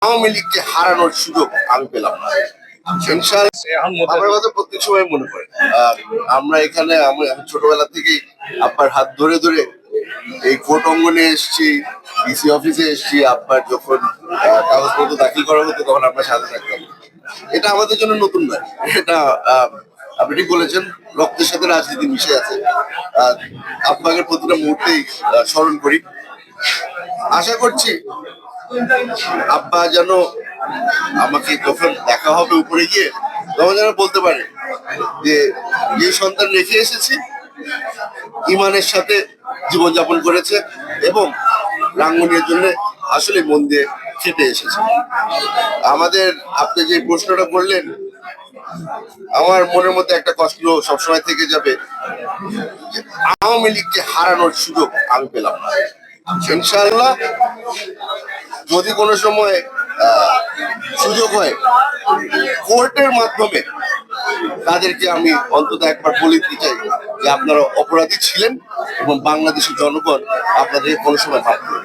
আওয়ামী লীগকে হারানোর সুযোগ আমি পেলাম না। আমার কথা প্রত্যেক সময় মনে পড়ে। আমরা এখানে আমি ছোটবেলা থেকেই আব্বার হাত ধরে ধরে এই কোর্ট অঙ্গনে এসেছি, ডিসি অফিসে এসেছি। আব্বার যখন কাগজপত্র দাখিল করা হতো তখন আমরা সাথে থাকতাম। এটা আমাদের জন্য নতুন নয়। এটা আপনি ঠিক বলেছেন, রক্তের সাথে রাজনীতি মিশে আছে। আব্বাকে প্রতিটা মুহূর্তেই স্মরণ করি। আশা করছি আব্বা যেন আমাকে যখন দেখা হবে উপরে গিয়ে তখন যেন বলতে পারে যে যে সন্তান রেখে এসেছি ইমানের সাথে জীবনযাপন করেছে এবং রাঙ্গুনিয়ার জন্য আসলে মন দিয়ে খেটে এসেছে। আমাদের আপনি যে প্রশ্নটা করলেন, আমার মনের মধ্যে একটা কষ্ট সবসময় থেকে যাবে, আওয়ামী লীগকে হারানোর সুযোগ আমি পেলাম না। ইনশাআল্লাহ যদি কোনো সময় সুযোগ হয় কোর্টের মাধ্যমে তাদেরকে আমি অন্তত একবার বলে দিতে চাই যে আপনারা অপরাধী ছিলেন এবং বাংলাদেশের জনগণ আপনাদের কোনো সময় ভাববে।